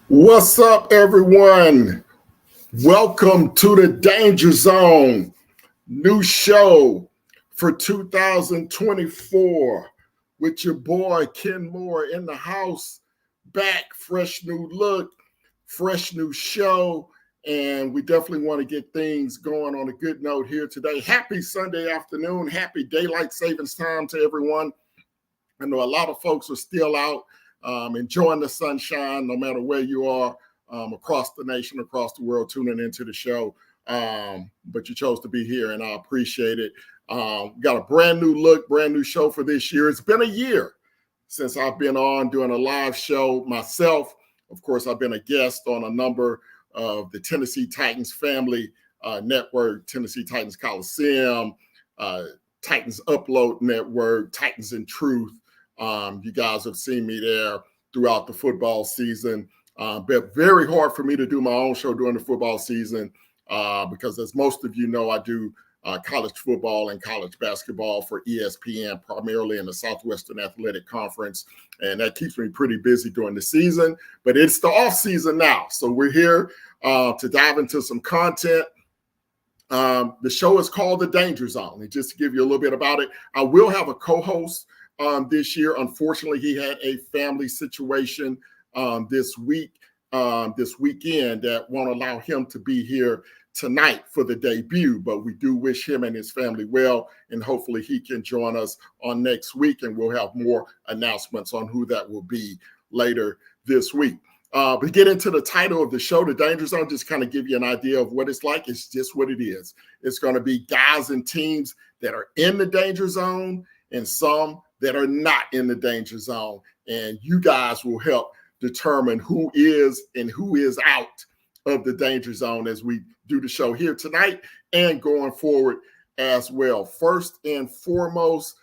What's up, everyone? Welcome to the Danger Zone, new show for 2024 with your boy Ken Moore in the house, back, fresh new look, fresh new show, and we definitely want to get things going on a good note here today. Happy Sunday afternoon, happy daylight savings time to everyone. I know a lot of folks are still out enjoying the sunshine, no matter where you are across the nation, across the world, tuning into the show. But you chose to be here, and I appreciate it. We got a brand new look, brand new show for this year. It's been a year since I've been on doing a live show myself. Of course, I've been a guest on a number of the Tennessee Titans family network, Tennessee Titans Coliseum, Titans Upload Network, Titans in Truth. You guys have seen me there throughout the football season. But very hard for me to do my own show during the football season because, as most of you know, I do college football and college basketball for ESPN, primarily in the Southwestern Athletic Conference. And that keeps me pretty busy during the season. But it's the off season now. So we're here to dive into some content. The show is called The Danger Zone. And just to give you a little bit about it, I will have a co-host this year. Unfortunately, he had a family situation this weekend that won't allow him to be here tonight for the debut, but we do wish him and his family well, and hopefully he can join us on next week, and we'll have more announcements on who that will be later this week. But get into the title of the show, The Danger Zone, just kind of give you an idea of what it's like. It's just what it is. It's going to be guys and teams that are in the danger zone and some that are not in the danger zone. And you guys will help determine who is and who is out of the danger zone as we do the show here tonight and going forward as well. First and foremost,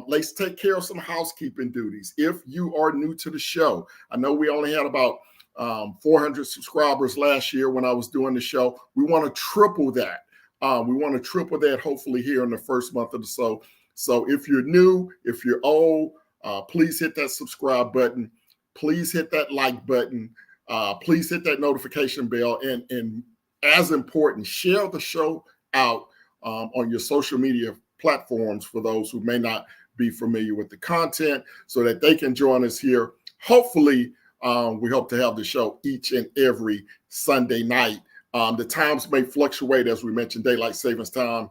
let's take care of some housekeeping duties. If you are new to the show, I know we only had about 400 subscribers last year when I was doing the show. We want to triple that. Hopefully here in the first month or so. So if you're new, if you're old, please hit that subscribe button. Please hit that like button. Please hit that notification bell. And as important, share the show out on your social media platforms for those who may not be familiar with the content so that they can join us here. Hopefully, we hope to have the show each and every Sunday night. The times may fluctuate, as we mentioned, daylight savings time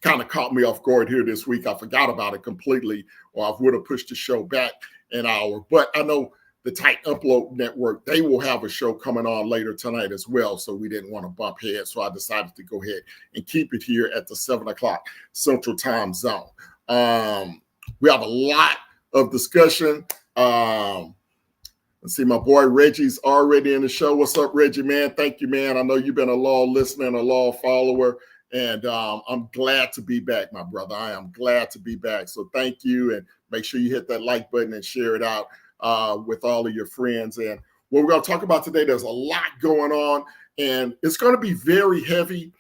kind of caught me off guard here this week. I forgot about it completely, or I would have pushed the show back an hour. But I know the Titan Upload Network, they will have a show coming on later tonight as well. So we didn't want to bump heads. So I decided to go ahead and keep it here at the 7 o'clock Central Time Zone. We have a lot of discussion. Let's see, my boy Reggie's already in the show. What's up, Reggie, man? Thank you, man. I know you've been a loyal listener and a loyal follower. And I'm glad to be back, my brother. I am glad to be back. So thank you. And make sure you hit that like button and share it out with all of your friends. And what we're going to talk about today, there's a lot going on. And it's going to be very heavy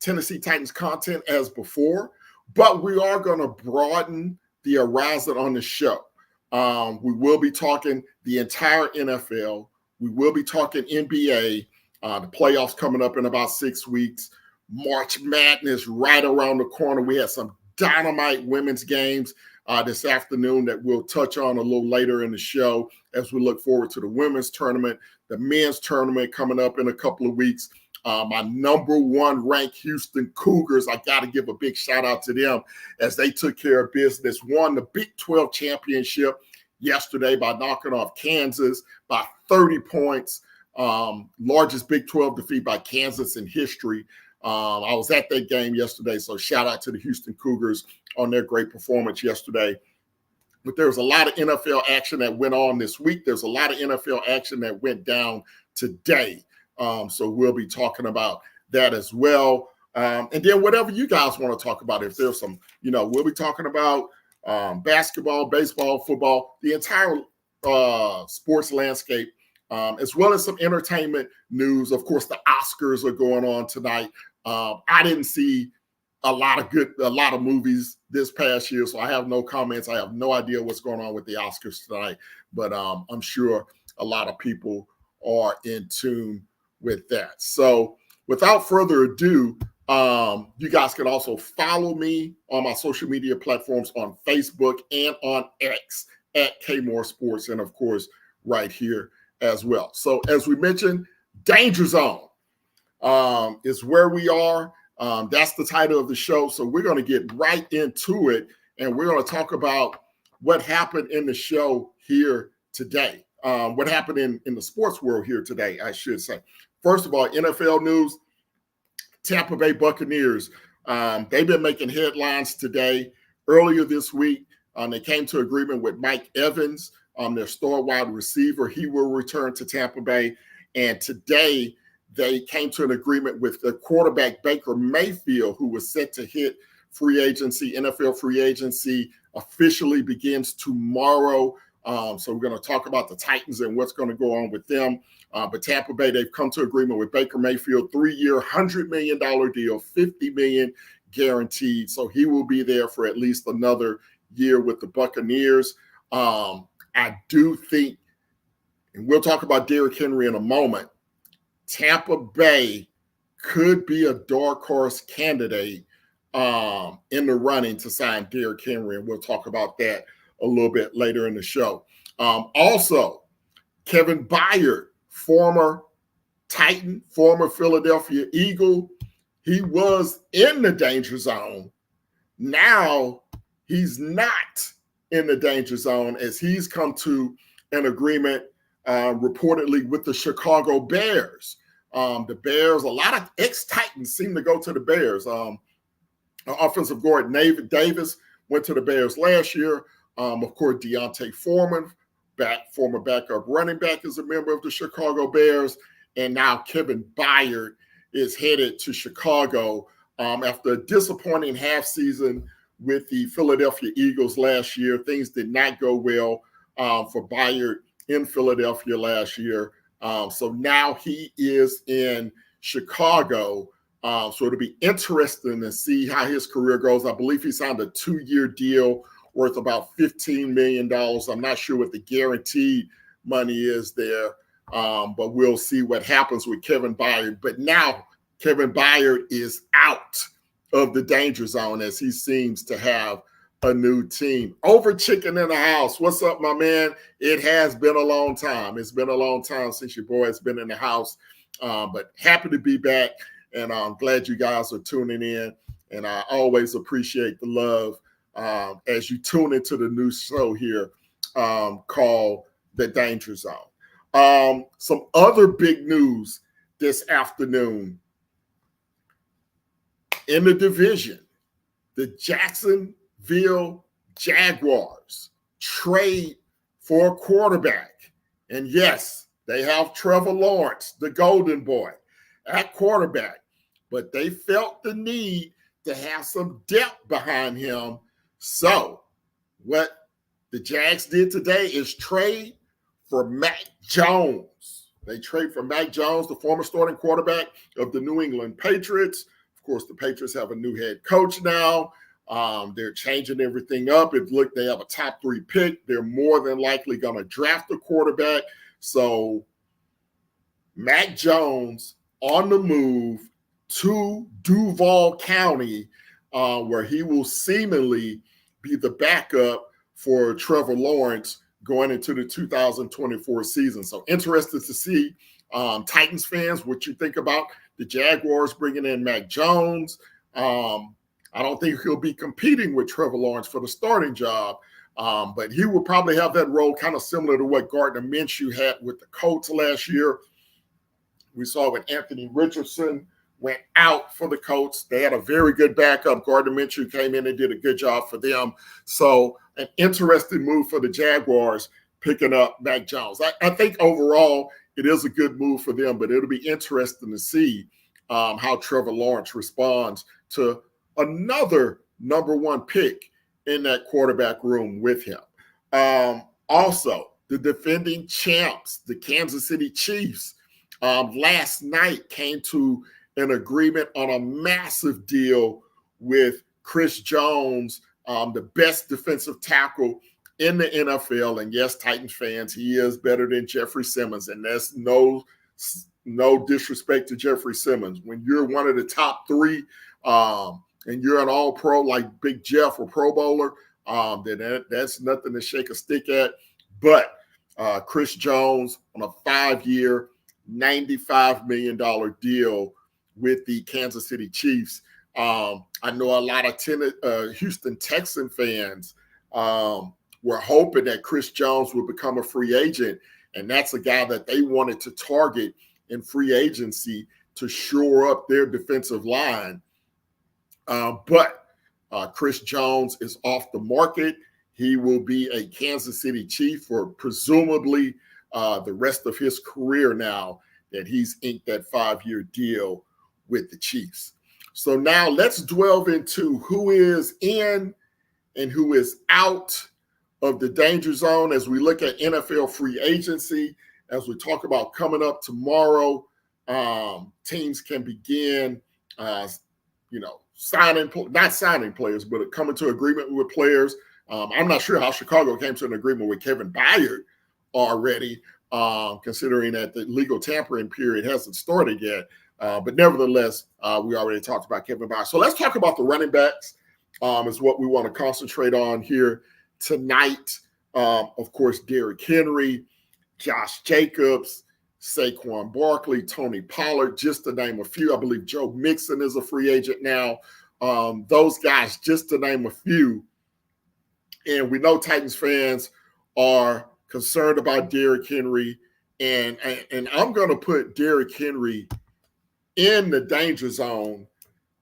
Tennessee Titans content as before. But we are going to broaden the horizon on the show. We will be talking the entire NFL. We will be talking NBA. The playoffs coming up in about 6 weeks. March Madness right around the corner. We had some dynamite women's games this afternoon that we'll touch on a little later in the show as we look forward to the women's tournament, the men's tournament coming up in a couple of weeks. My number one ranked Houston Cougars, I got to give a big shout out to them as they took care of business, won the Big 12 championship yesterday by knocking off Kansas by 30 points, largest Big 12 defeat by Kansas in history. I was at that game yesterday, so shout out to the Houston Cougars on their great performance yesterday. But there was a lot of NFL action that went on this week. There's a lot of NFL action that went down today. So we'll be talking about that as well. And then whatever you guys want to talk about, if there's some, we'll be talking about basketball, baseball, football, the entire sports landscape. As well as some entertainment news. Of course, the Oscars are going on tonight. I didn't see a lot of movies this past year, so I have no comments. I have no idea what's going on with the Oscars tonight, but I'm sure a lot of people are in tune with that. So without further ado, you guys can also follow me on my social media platforms on Facebook and on X at Kmore Sports, and of course, right here as well. So as we mentioned, Danger Zone is where we are. That's the title of the show. So we're going to get right into it, and we're going to talk about what happened in the show here today. What happened in the sports world here today, I should say. First of all, NFL news, Tampa Bay Buccaneers. They've been making headlines today. Earlier this week, they came to agreement with Mike Evans, their star wide receiver. He will return to Tampa Bay. And today, they came to an agreement with the quarterback Baker Mayfield, who was set to hit free agency. NFL free agency officially begins tomorrow. So we're going to talk about the Titans and what's going to go on with them. But Tampa Bay, they've come to agreement with Baker Mayfield, 3-year, $100 million deal, $50 million guaranteed. So he will be there for at least another year with the Buccaneers. I do think, and we'll talk about Derrick Henry in a moment, Tampa Bay could be a dark horse candidate in the running to sign Derrick Henry, and we'll talk about that a little bit later in the show. Also, Kevin Byard, former Titan, former Philadelphia Eagle, he was in the danger zone. Now he's not in the danger zone, as he's come to an agreement reportedly with the Chicago Bears. The Bears, a lot of ex-Titans seem to go to the Bears. Offensive guard Davis went to the Bears last year. Of course, Deontay Foreman, former backup running back, is a member of the Chicago Bears. And now Kevin Byard is headed to Chicago after a disappointing half season with the Philadelphia Eagles last year. Things did not go well for Byard in Philadelphia last year. So now he is in Chicago. So it'll be interesting to see how his career goes. I believe he signed a 2-year deal worth about $15 million. I'm not sure what the guaranteed money is there, but we'll see what happens with Kevin Byard. But now Kevin Byard is out of the danger zone, as he seems to have a new team. Over Chicken in the house. What's up, my man? It has been a long time. It's been a long time since your boy has been in the house, but happy to be back, and I'm glad you guys are tuning in, and I always appreciate the love as you tune into the new show here called The Danger Zone. Some other big news this afternoon in the division. The Jacksonville Jaguars trade for a quarterback. And yes, they have Trevor Lawrence, the golden boy, at quarterback. But they felt the need to have some depth behind him. So what the Jags did today is trade for Mac Jones. They trade for Mac Jones, the former starting quarterback of the New England Patriots. Of course, the Patriots have a new head coach now. They're changing everything up. They have a top 3 pick. They're more than likely going to draft a quarterback. So Mac Jones on the move to Duval County, where he will seemingly be the backup for Trevor Lawrence going into the 2024 season. So interested to see, Titans fans, what you think about the Jaguars bringing in Mac Jones. I don't think he'll be competing with Trevor Lawrence for the starting job, but he will probably have that role kind of similar to what Gardner Minshew had with the Colts last year. We saw when Anthony Richardson went out for the Colts. They had a very good backup. Gardner Minshew came in and did a good job for them. So an interesting move for the Jaguars picking up Mac Jones. I think overall it is a good move for them, but it'll be interesting to see how Trevor Lawrence responds to another number 1 pick in that quarterback room with him. Also, the defending champs, the Kansas City Chiefs, last night came to an agreement on a massive deal with Chris Jones, the best defensive tackle in the NFL. And yes, Titans fans, he is better than Jeffrey Simmons. And that's no disrespect to Jeffrey Simmons. When you're one of the top three and you're an all-pro like Big Jeff or Pro Bowler, then that's nothing to shake a stick at. But Chris Jones on a 5-year, $95 million deal with the Kansas City Chiefs. I know a lot of Houston Texan fans were hoping that Chris Jones would become a free agent, and that's a guy that they wanted to target in free agency to shore up their defensive line. But Chris Jones is off the market. He will be a Kansas City Chief for presumably the rest of his career now that he's inked that 5-year deal with the Chiefs. So now let's delve into who is in and who is out of the danger zone as we look at NFL free agency. As we talk about coming up tomorrow, teams can begin, not signing players, but coming to agreement with players. I'm not sure how Chicago came to an agreement with Kevin Byard already, considering that the legal tampering period hasn't started yet. But nevertheless, we already talked about Kevin Byard. So let's talk about the running backs is what we want to concentrate on here tonight. Of course, Derrick Henry, Josh Jacobs, Saquon Barkley, Tony Pollard, just to name a few. I believe Joe Mixon is a free agent now. Those guys, just to name a few. And we know Titans fans are concerned about Derrick Henry. And I'm going to put Derrick Henry in the danger zone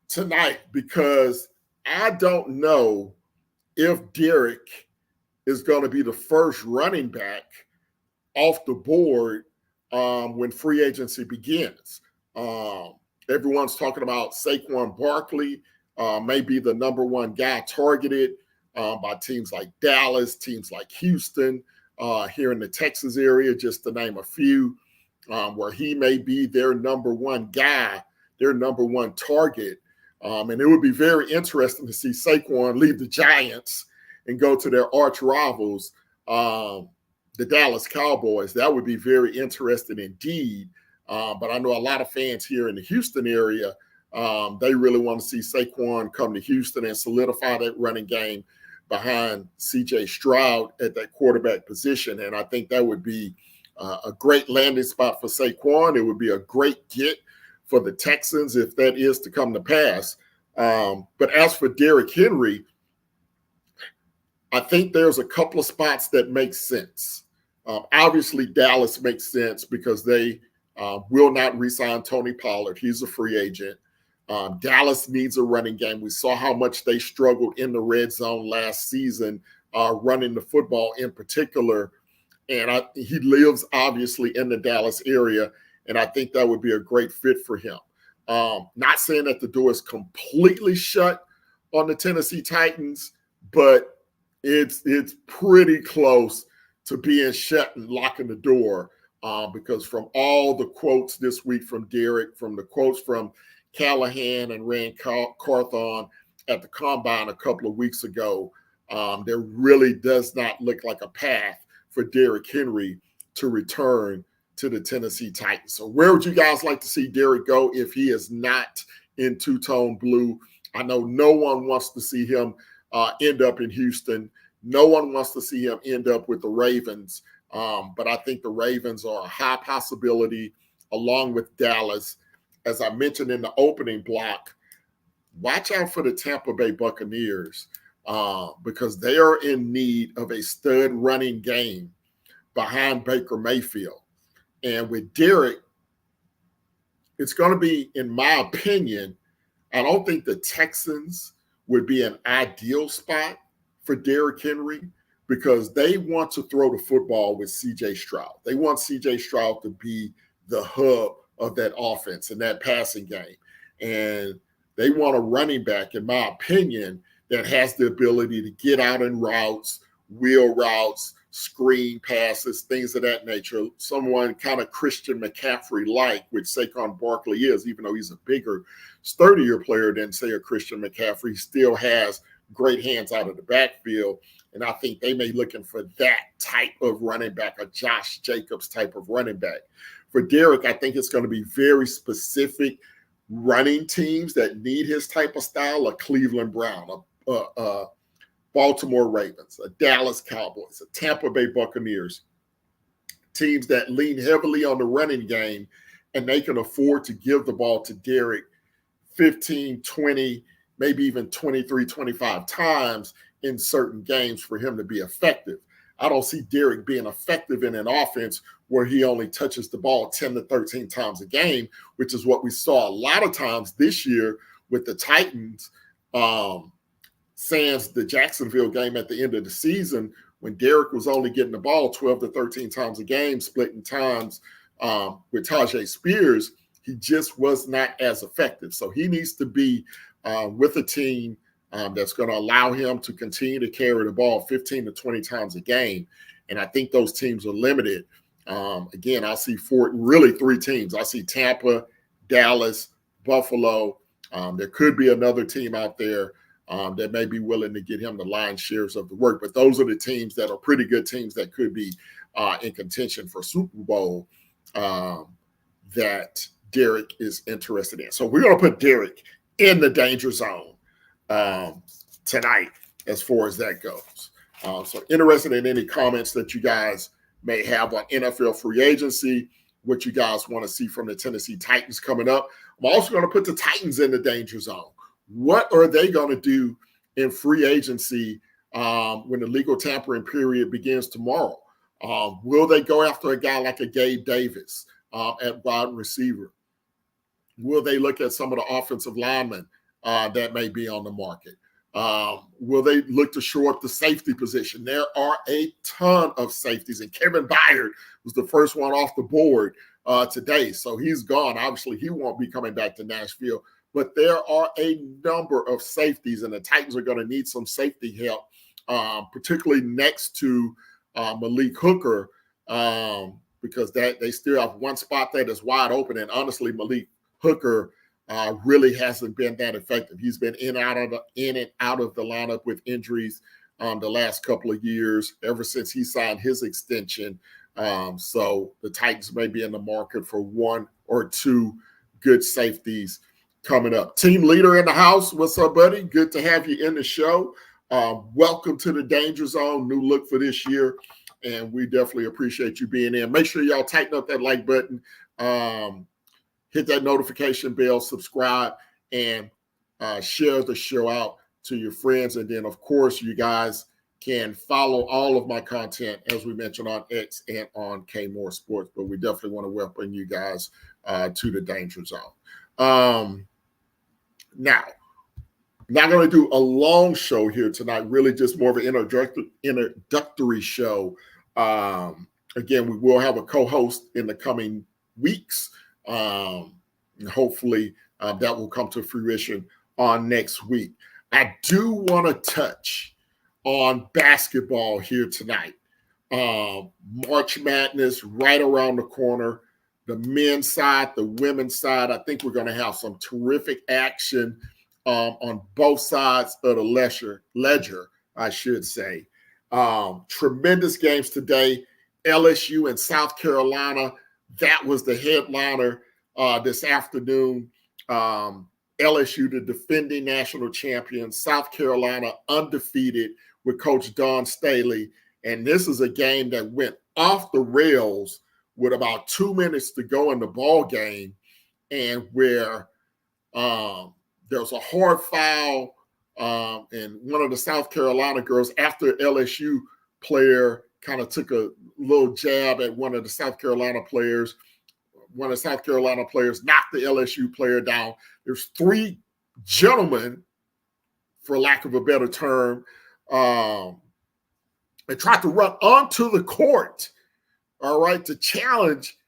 tonight because I don't know if Derrick is going to be the first running back off the board when free agency begins. Everyone's talking about Saquon Barkley may be the number one guy targeted by teams like Dallas, teams like Houston, here in the Texas area, just to name a few, where he may be their number one guy, their number one target. And it would be very interesting to see Saquon leave the Giants and go to their arch rivals, the Dallas Cowboys. That would be very interesting indeed. But I know a lot of fans here in the Houston area, they really want to see Saquon come to Houston and solidify that running game behind C.J. Stroud at that quarterback position. And I think that would be a great landing spot for Saquon. It would be a great get for the Texans if that is to come to pass. But as for Derrick Henry, I think there's a couple of spots that make sense. Obviously, Dallas makes sense because they will not re-sign Tony Pollard. He's a free agent. Dallas needs a running game. We saw how much they struggled in the red zone last season, running the football in particular. And he lives, obviously, in the Dallas area, and I think that would be a great fit for him. Not saying that the door is completely shut on the Tennessee Titans, but it's pretty close to being shut and locking the door because from all the quotes this week from Derrick, from the quotes from Callahan and Rand Carthon at the Combine a couple of weeks ago, there really does not look like a path for Derrick Henry to return to the Tennessee Titans. So where would you guys like to see Derrick go if he is not in two-tone blue? I know no one wants to see him end up in Houston. No one wants to see him end up with the Ravens. But I think the Ravens are a high possibility along with Dallas. As I mentioned in the opening block, watch out for the Tampa Bay Buccaneers because they are in need of a stud running game behind Baker Mayfield. And with Derrick, it's going to be, in my opinion, I don't think the Texans would be an ideal spot for Derrick Henry because they want to throw the football with C.J. Stroud. They want C.J. Stroud to be the hub of that offense and that passing game. And they want a running back, in my opinion, that has the ability to get out in routes, wheel routes, screen passes, things of that nature. Someone kind of Christian McCaffrey-like, which Saquon Barkley is, even though he's a bigger, sturdier player than, say, a Christian McCaffrey, he still has great hands out of the backfield. And I think they may be looking for that type of running back, a Josh Jacobs type of running back. For Derek, I think it's going to be very specific running teams that need his type of style, a Cleveland Brown, a Baltimore Ravens, a Dallas Cowboys, a Tampa Bay Buccaneers, teams that lean heavily on the running game, and they can afford to give the ball to Derek 15, 20, maybe even 23, 25 times in certain games for him to be effective. I don't see Derek being effective in an offense where he only touches the ball 10 to 13 times a game, which is what we saw a lot of times this year with the Titans, sans the Jacksonville game at the end of the season, when Derek was only getting the ball 12 to 13 times a game, splitting times with Tajay Spears. He just was not as effective. So he needs to be with a team that's going to allow him to continue to carry the ball 15 to 20 times a game. And I think those teams are limited. Again, I see really three teams. I see Tampa, Dallas, Buffalo. There could be another team out there that may be willing to get him the lion's shares of the work. But those are the teams that are pretty good teams that could be in contention for Super Bowl that Derek is interested in. So we're going to put Derek in the danger zone tonight as far as that goes. So interested in any comments that you guys may have on NFL free agency, what you guys want to see from the Tennessee Titans coming up. I'm also going to put the Titans in the danger zone. What are they going to do in free agency when the legal tampering period begins tomorrow? Will they go after a guy like a Gabe Davis at wide receiver? Will they look at some of the offensive linemen that may be on the market? Will they look to shore up the safety position? There are a ton of safeties, and Kevin Byard was the first one off the board today. So he's gone. Obviously, he won't be coming back to Nashville. But there are a number of safeties, and the Titans are going to need some safety help, particularly next to Malik Hooker, because they still have one spot that is wide open. And honestly, Malik Hooker really hasn't been that effective. He's been in and out of the lineup with injuries the last couple of years, ever since he signed his extension. So the Titans may be in the market for one or two good safeties coming up. Team leader in the house, what's up, buddy? Good to have you in the show. Welcome to the Danger Zone, new look for this year, and we definitely appreciate you being in. Make sure y'all tighten up that like button, hit that notification bell, subscribe, and share the show out to your friends. And then, of course, you guys can follow all of my content, as we mentioned, on X and on K More Sports. But we definitely want to welcome you guys to the Danger Zone. Now, not going to do a long show here tonight, really just more of an introductory show. Again, we will have a co-host in the coming weeks. Hopefully that will come to fruition on next week. I do want to touch on basketball here tonight. March Madness right around the corner. The men's side, the women's side, I think we're going to have some terrific action on both sides of the ledger, I should say. Tremendous games today. LSU and South Carolina, that was the headliner this afternoon. LSU, the defending national champion, South Carolina undefeated with Coach Don Staley. And this is a game that went off the rails with about 2 minutes to go in the ball game, and where there was a hard foul, and one of the South Carolina girls, after LSU player kind of took a little jab at one of the South Carolina players, one of the South Carolina players knocked the LSU player down. There's three gentlemen, for lack of a better term, they tried to run onto the court, all right, to challenge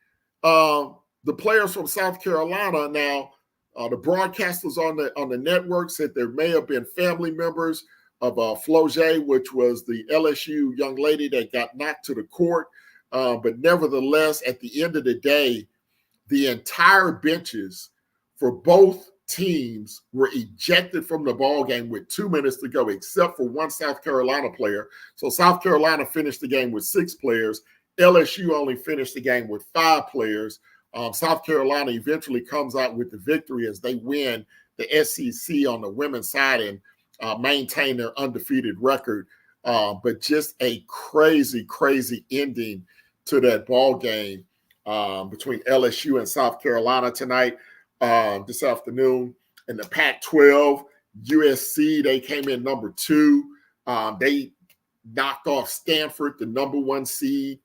the players from South Carolina. Now, the broadcasters on the network said there may have been family members of Floyd, which was the LSU young lady that got knocked to the court. But nevertheless, at the end of the day, the entire benches for both teams were ejected from the ball game with 2 minutes to go, except for one South Carolina player. So South Carolina finished the game with 6 players. LSU only finished the game with 5 players. South Carolina eventually comes out with the victory as they win the SEC on the women's side and maintain their undefeated record. But just a crazy, crazy ending to that ball game between LSU and South Carolina tonight, this afternoon. In the Pac-12, USC, they came in number 2. They knocked off Stanford, the number 1 seed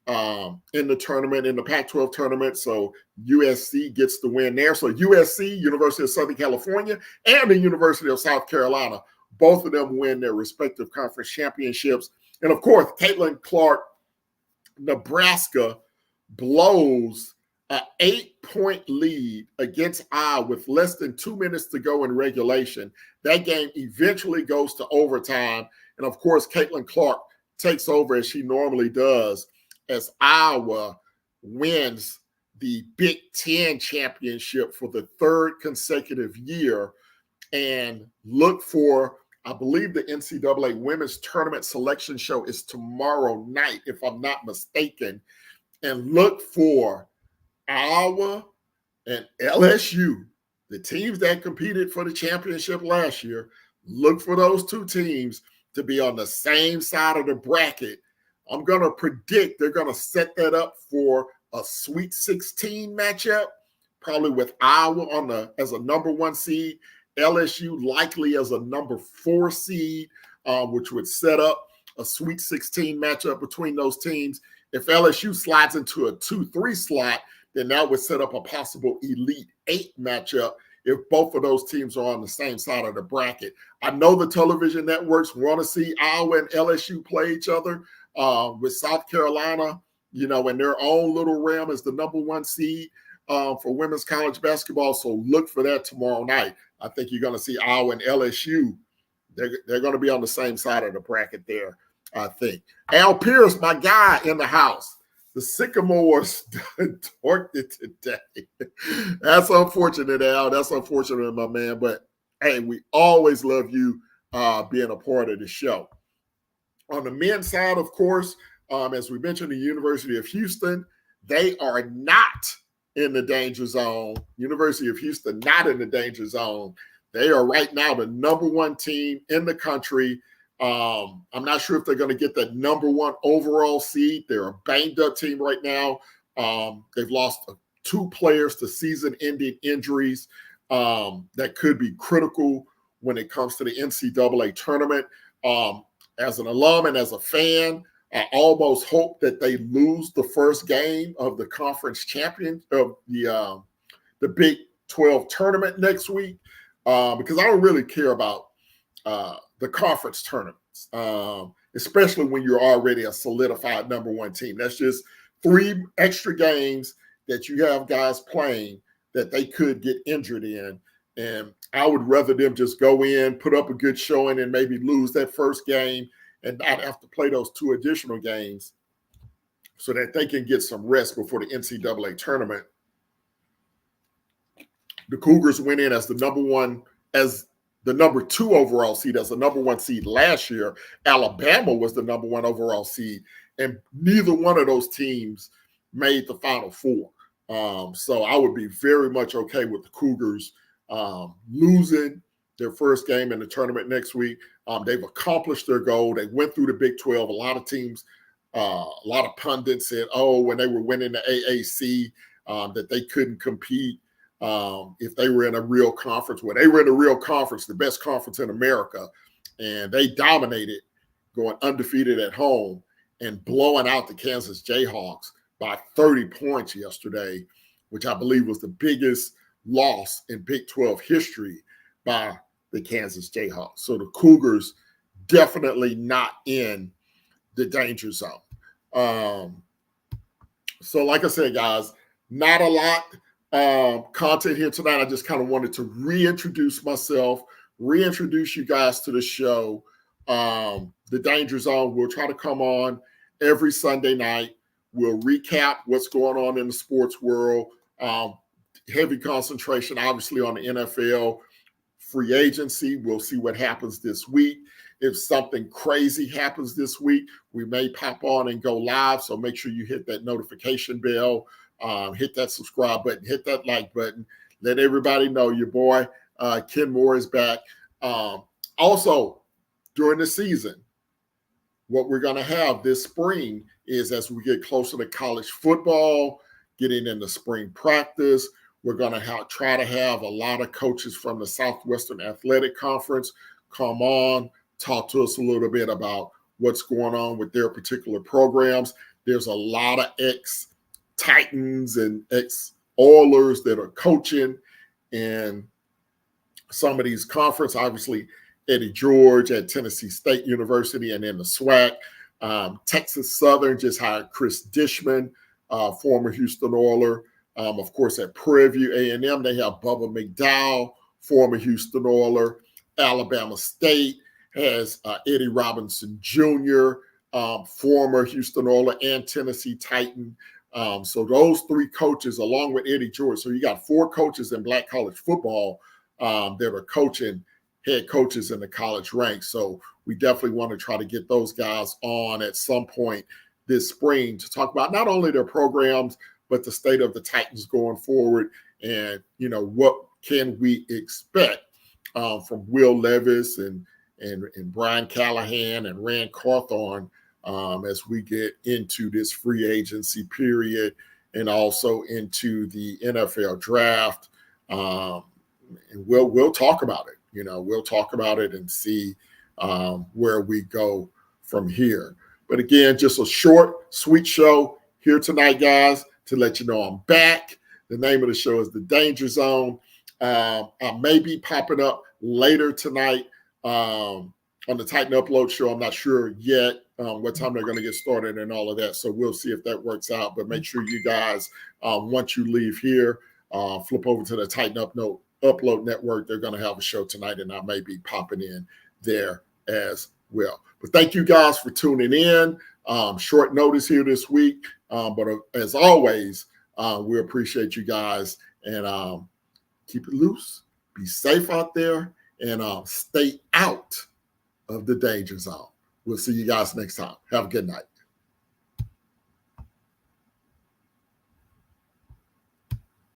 in the tournament, in the Pac-12 tournament. So USC gets the win there. So USC, University of Southern California, and the University of South Carolina, both of them win their respective conference championships. And of course, Caitlin Clark, Nebraska, blows an 8-point lead against Iowa with less than 2 minutes to go in regulation. That game eventually goes to overtime. And of course, Caitlin Clark takes over as she normally does as Iowa wins the Big Ten championship for the 3rd consecutive year. And look for, I believe the NCAA Women's Tournament Selection Show is tomorrow night, if I'm not mistaken. And look for Iowa and LSU, the teams that competed for the championship last year. Look for those 2 teams to be on the same side of the bracket. I'm going to predict they're going to set that up for a Sweet 16 matchup, probably with Iowa as a number 1 seed, LSU likely as a number 4 seed, which would set up a Sweet 16 matchup between those teams. If LSU slides into a 2-3 slot, then that would set up a possible Elite 8 matchup if both of those teams are on the same side of the bracket. I know the television networks want to see Iowa and LSU play each other, with South Carolina, in their own little realm as the number 1 seed for women's college basketball. So look for that tomorrow night. I think you're going to see Iowa and LSU. They're going to be on the same side of the bracket there, I think. Al Pierce, my guy in the house. The Sycamores torqued it today. That's unfortunate, Al. That's unfortunate, my man. But, hey, we always love you being a part of the show. On the men's side, of course, as we mentioned, the University of Houston, they are not in the danger zone. University of Houston, not in the danger zone. They are right now the number 1 team in the country. I'm not sure if they're going to get that number 1 overall seed. They're a banged-up team right now. They've lost 2 players to season-ending injuries that could be critical when it comes to the NCAA tournament. As an alum and as a fan, I almost hope that they lose the first game of the conference champion of the Big 12 tournament next week, because I don't really care about the conference tournaments, especially when you're already a solidified number 1 team. That's just 3 extra games that you have guys playing that they could get injured in. And I would rather them just go in, put up a good showing, and maybe lose that first game and not have to play those 2 additional games so that they can get some rest before the NCAA tournament. The Cougars went in as the number 2 overall seed, as the number 1 seed last year. Alabama was the number 1 overall seed, and neither one of those teams made the Final Four. So I would be very much okay with the Cougars losing their first game in the tournament next week. They've accomplished their goal. They went through the Big 12. A lot of teams, a lot of pundits said, when they were winning the AAC, that they couldn't compete if they were in a real conference. Well, they were in a real conference, the best conference in America, and they dominated, going undefeated at home and blowing out the Kansas Jayhawks by 30 points yesterday, which I believe was the biggest loss in Big 12 history by the Kansas Jayhawks. So the Cougars definitely not in the danger zone. So like I said, guys, not a lot content here tonight. I just kind of wanted to reintroduce myself, reintroduce you guys to the show. The Danger Zone, we'll try to come on every Sunday night. We'll recap what's going on in the sports world. heavy concentration, obviously, on the NFL free agency. We'll see what happens this week. If something crazy happens this week, we may pop on and go live. So make sure you hit that notification bell, hit that subscribe button, hit that like button. Let everybody know your boy Ken Moore is back. Also, during the season, what we're going to have this spring is, as we get closer to college football, getting into spring practice, we're going to try to have a lot of coaches from the Southwestern Athletic Conference come on, talk to us a little bit about what's going on with their particular programs. There's a lot of ex-Titans and ex-Oilers that are coaching in some of these conferences. Obviously, Eddie George at Tennessee State University, and then the SWAC. Texas Southern just hired Chris Dishman, former Houston Oiler. Of course, at Prairie View A&M, they have Bubba McDowell, former Houston Oiler. Alabama State has Eddie Robinson Jr., former Houston Oiler and Tennessee Titan. So those three coaches, along with Eddie George, so you got four coaches in Black college football that are coaching head coaches in the college ranks. So we definitely want to try to get those guys on at some point this spring to talk about not only their programs, but the state of the Titans going forward, and what can we expect from Will Levis and Brian Callahan and Rand Carthon as we get into this free agency period and also into the NFL draft. And we'll talk about it. We'll talk about it and see where we go from here. But again, just a short, sweet show here tonight, guys, to let you know I'm back. The name of the show is The Danger Zone. I may be popping up later tonight on the Titan Upload show. I'm not sure yet what time they're going to get started and all of that. So we'll see if that works out. But make sure you guys, once you leave here, flip over to the Titan Upload Network. They're going to have a show tonight, and I may be popping in there as well. But thank you guys for tuning in. Short notice here this week. But as always, we appreciate you guys, and keep it loose. Be safe out there, and stay out of the danger zone. We'll see you guys next time. Have a good night.